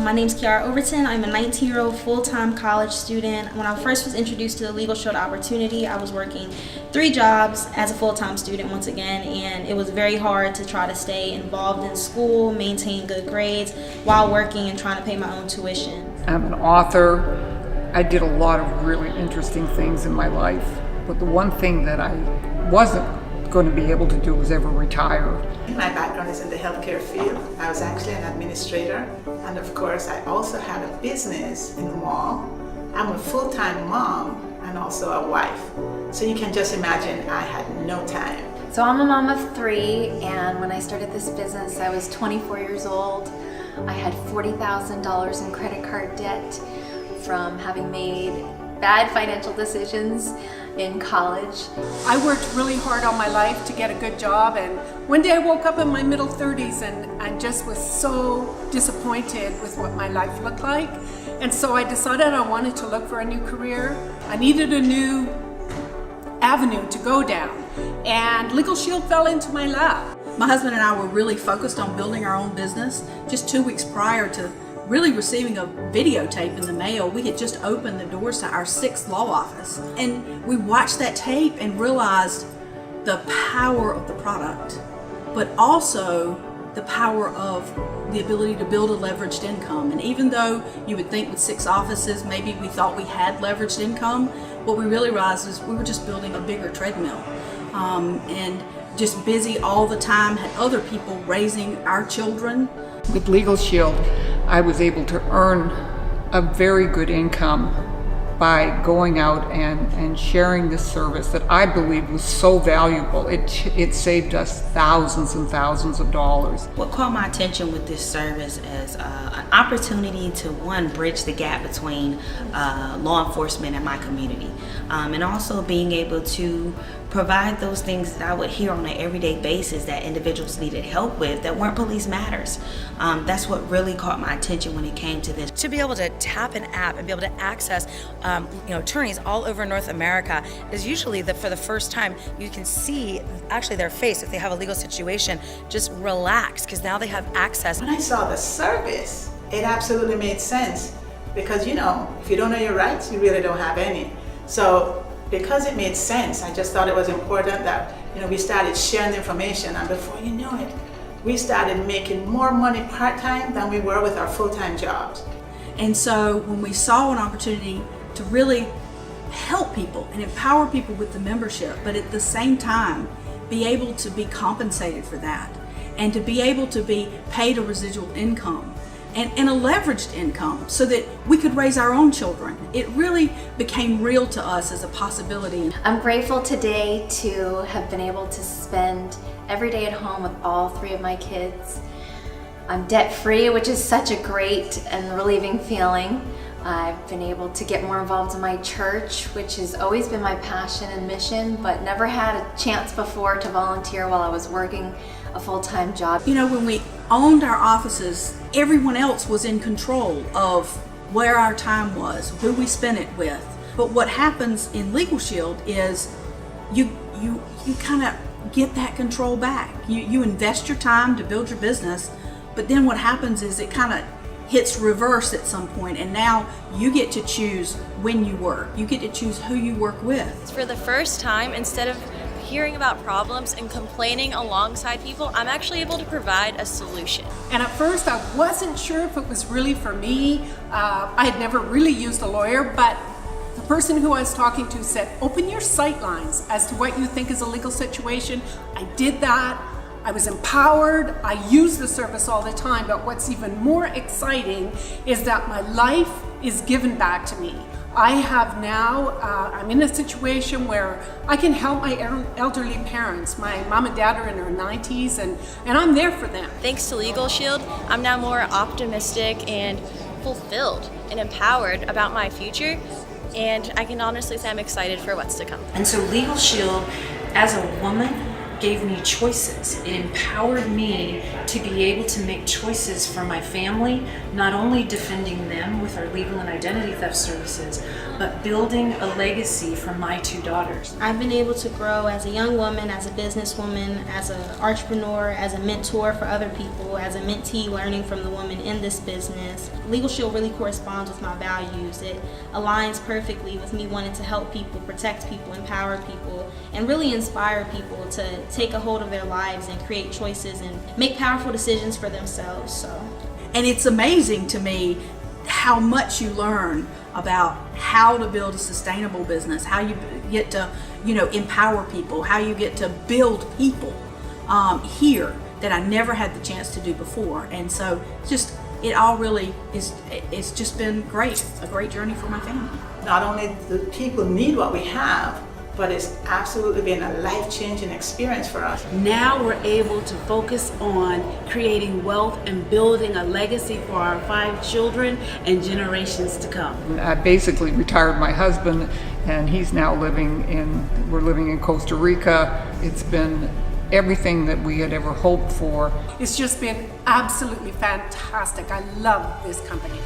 My name's Kiara Overton. I'm a 19-year-old full-time college student. When I first was introduced to the Legal Shield opportunity, I was working 3 jobs as a full-time student once again, and it was very hard to try to stay involved in school, maintain good grades while working and trying to pay my own tuition. I'm an author. I did a lot of really interesting things in my life, but the one thing that I wasn't going to be able to do was ever retire. My background is in the healthcare field. I was actually an administrator, and of course I also had a business in the mall. I'm a full-time mom and also a wife. So you can just imagine I had no time. So I'm a mom of 3, and when I started this business I was 24 years old. I had $40,000 in credit card debt from having made bad financial decisions in college. I worked really hard all my life to get a good job, and one day I woke up in my middle 30s and just was so disappointed with what my life looked like. And so I decided I wanted to look for a new career. I needed a new avenue to go down, and Legal Shield fell into my lap. My husband and I were really focused on building our own business. Just 2 weeks prior to really receiving a videotape in the mail, we had just opened the doors to our 6th law office. And we watched that tape and realized the power of the product, but also the power of the ability to build a leveraged income. And even though you would think with 6 offices, maybe we thought we had leveraged income, what we really realized is we were just building a bigger treadmill. And just busy all the time, had other people raising our children. With Legal Shield, I was able to earn a very good income by going out and sharing this service that I believe was so valuable. It saved us thousands and thousands of dollars. What caught my attention with this service is an opportunity to, one, bridge the gap between law enforcement and my community, and also being able to provide those things that I would hear on an everyday basis that individuals needed help with that weren't police matters. That's what really caught my attention when it came to this. To be able to tap an app and be able to access attorneys all over North America is usually for the first time you can see actually their face if they have a legal situation just relax, because now they have access. When I saw the service, it absolutely made sense, because if you don't know your rights, you really don't have any. So because it made sense, I just thought it was important that we started sharing the information, and before you know it, we started making more money part-time than we were with our full-time jobs. And so when we saw an opportunity to really help people and empower people with the membership, but at the same time be able to be compensated for that and to be able to be paid a residual income and a leveraged income so that we could raise our own children, it really became real to us as a possibility. I'm grateful today to have been able to spend every day at home with all 3 of my kids. I'm debt-free, which is such a great and relieving feeling. I've been able to get more involved in my church, which has always been my passion and mission, but never had a chance before to volunteer while I was working a full-time job. When we owned our offices, everyone else was in control of where our time was, who we spent it with. But what happens in Legal Shield is you kind of get that control back. You invest your time to build your business, but then what happens is it kind of hits reverse at some point, and now you get to choose when you work. You get to choose who you work with. For the first time, instead of hearing about problems and complaining alongside people, I'm actually able to provide a solution. And at first I wasn't sure if it was really for me. I had never really used a lawyer, but the person who I was talking to said, open your sight lines as to what you think is a legal situation. I did that. I was empowered. I use the service all the time, but what's even more exciting is that my life is given back to me. I have now, I'm in a situation where I can help my elderly parents. My mom and dad are in their 90s, and I'm there for them. Thanks to Legal Shield, I'm now more optimistic and fulfilled and empowered about my future, and I can honestly say I'm excited for what's to come. And so Legal Shield, as a woman, gave me choices. It empowered me to be able to make choices for my family, not only defending them with our legal and identity theft services, but building a legacy for my 2 daughters. I've been able to grow as a young woman, as a businesswoman, as an entrepreneur, as a mentor for other people, as a mentee learning from the women in this business. Legal Shield really corresponds with my values. It aligns perfectly with me wanting to help people, protect people, empower people, and really inspire people to take a hold of their lives and create choices and make powerful decisions for themselves. And it's amazing to me how much you learn about how to build a sustainable business, how you get to, empower people, how you get to build people here that I never had the chance to do before. And so it all really it's just been great, a great journey for my family. Not only do people need what we have, but it's absolutely been a life-changing experience for us. Now we're able to focus on creating wealth and building a legacy for our 5 children and generations to come. I basically retired my husband, and he's now we're living in Costa Rica. It's been everything that we had ever hoped for. It's just been absolutely fantastic. I love this company.